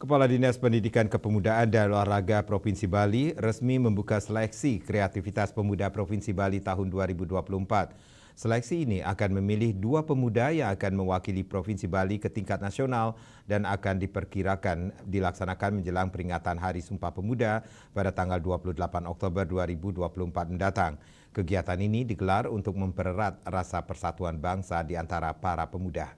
Kepala Dinas Pendidikan Kepemudaan dan Olahraga Provinsi Bali resmi membuka seleksi kreativitas pemuda Provinsi Bali tahun 2024. Seleksi ini akan memilih 2 pemuda yang akan mewakili Provinsi Bali ke tingkat nasional dan akan diperkirakan dilaksanakan menjelang peringatan Hari Sumpah Pemuda pada tanggal 28 Oktober 2024 mendatang. Kegiatan ini digelar untuk mempererat rasa persatuan bangsa di antara para pemuda.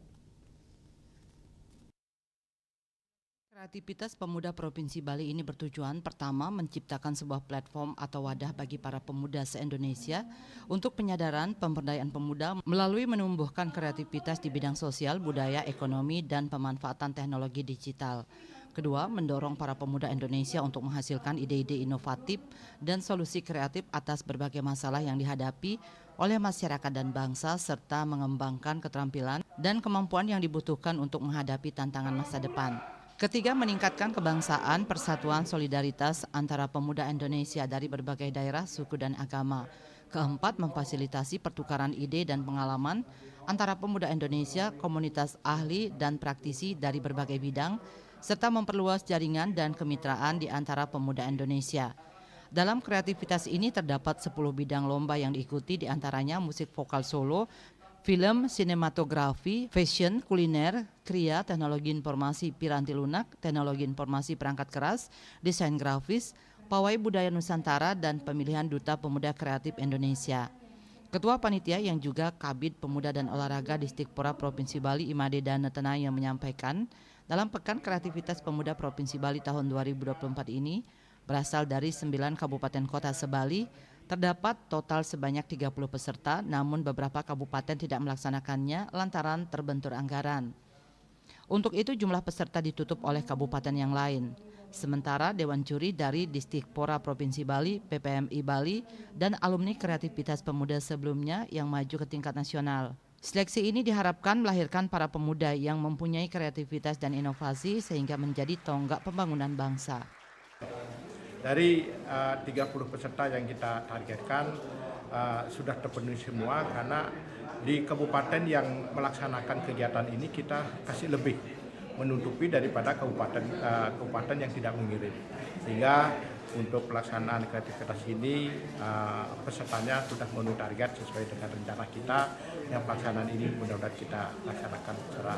Kreativitas Pemuda Provinsi Bali ini bertujuan pertama menciptakan sebuah platform atau wadah bagi para pemuda se-Indonesia untuk penyadaran pemberdayaan pemuda melalui menumbuhkan kreativitas di bidang sosial, budaya, ekonomi, dan pemanfaatan teknologi digital. Kedua, mendorong para pemuda Indonesia untuk menghasilkan ide-ide inovatif dan solusi kreatif atas berbagai masalah yang dihadapi oleh masyarakat dan bangsa serta mengembangkan keterampilan dan kemampuan yang dibutuhkan untuk menghadapi tantangan masa depan. Ketiga, meningkatkan kebangsaan, persatuan, solidaritas antara pemuda Indonesia dari berbagai daerah, suku, dan agama. Keempat, memfasilitasi pertukaran ide dan pengalaman antara pemuda Indonesia, komunitas ahli dan praktisi dari berbagai bidang, serta memperluas jaringan dan kemitraan di antara pemuda Indonesia. Dalam kreativitas ini terdapat 10 bidang lomba yang diikuti, diantaranya musik vokal solo, film, sinematografi, fashion, kuliner, kriya, teknologi informasi piranti lunak, teknologi informasi perangkat keras, desain grafis, pawai budaya Nusantara, dan pemilihan Duta Pemuda Kreatif Indonesia. Ketua Panitia yang juga Kabid Pemuda dan Olahraga Distikpora Provinsi Bali Imade Danetena yang menyampaikan, dalam Pekan Kreativitas Pemuda Provinsi Bali tahun 2024 ini, berasal dari 9 kabupaten kota se-Bali, terdapat total sebanyak 30 peserta, namun beberapa kabupaten tidak melaksanakannya lantaran terbentur anggaran. Untuk itu jumlah peserta ditutup oleh kabupaten yang lain. Sementara Dewan Juri dari Distikpora Provinsi Bali, PPMI Bali, dan alumni kreativitas pemuda sebelumnya yang maju ke tingkat nasional. Seleksi ini diharapkan melahirkan para pemuda yang mempunyai kreativitas dan inovasi sehingga menjadi tonggak pembangunan bangsa. Dari 30 peserta yang kita targetkan sudah terpenuhi semua, karena di kabupaten yang melaksanakan kegiatan ini kita kasih lebih, menutupi daripada kabupaten yang tidak mengirim. Sehingga untuk pelaksanaan kreativitas ini pesertanya sudah memenuhi target sesuai dengan rencana kita. Yang pelaksanaan ini mudah-mudahan kita laksanakan secara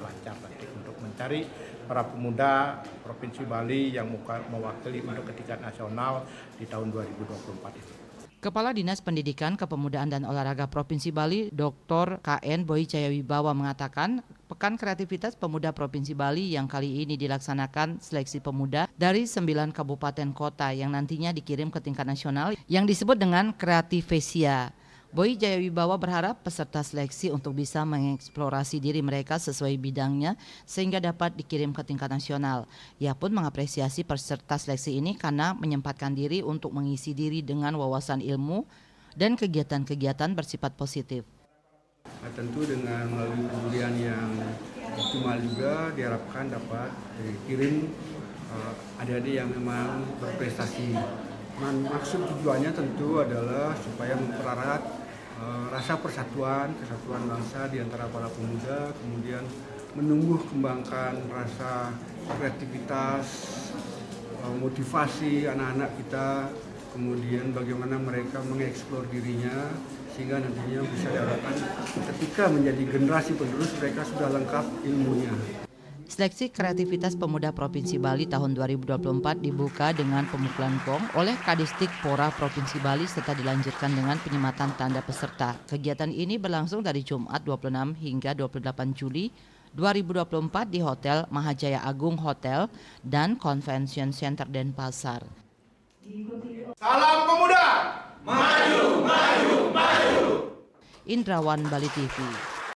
lancar nanti untuk mencari para pemuda Provinsi Bali yang mewakili untuk ke tingkat nasional di tahun 2024 ini. Kepala Dinas Pendidikan, Kepemudaan dan Olahraga Provinsi Bali, Dr. KN Boy Jayawibawa mengatakan, Pekan Kreativitas Pemuda Provinsi Bali yang kali ini dilaksanakan seleksi pemuda dari 9 kabupaten kota yang nantinya dikirim ke tingkat nasional yang disebut dengan Kreativesia. Boy Jayawibawa berharap peserta seleksi untuk bisa mengeksplorasi diri mereka sesuai bidangnya sehingga dapat dikirim ke tingkat nasional. Ia pun mengapresiasi peserta seleksi ini karena menyempatkan diri untuk mengisi diri dengan wawasan ilmu dan kegiatan-kegiatan bersifat positif. Tentu dengan melalui pembelian yang optimal juga diharapkan dapat dikirim adik-adik yang memang berprestasi. Maksud tujuannya tentu adalah supaya mempererat rasa kesatuan bangsa di antara para pemuda, kemudian menumbuh kembangkan rasa kreativitas, motivasi anak-anak kita, kemudian bagaimana mereka mengeksplor dirinya sehingga nantinya bisa diharapkan ketika menjadi generasi penerus mereka sudah lengkap ilmunya. Seleksi kreativitas pemuda Provinsi Bali tahun 2024 dibuka dengan pemukulan gong oleh Kadistikpora Provinsi Bali serta dilanjutkan dengan penyematan tanda peserta. Kegiatan ini berlangsung dari Jumat 26 hingga 28 Juli 2024 di Hotel Mahajaya Agung Hotel dan Convention Center Denpasar. Salam pemuda! Maju, maju, maju! Indrawan Bali TV.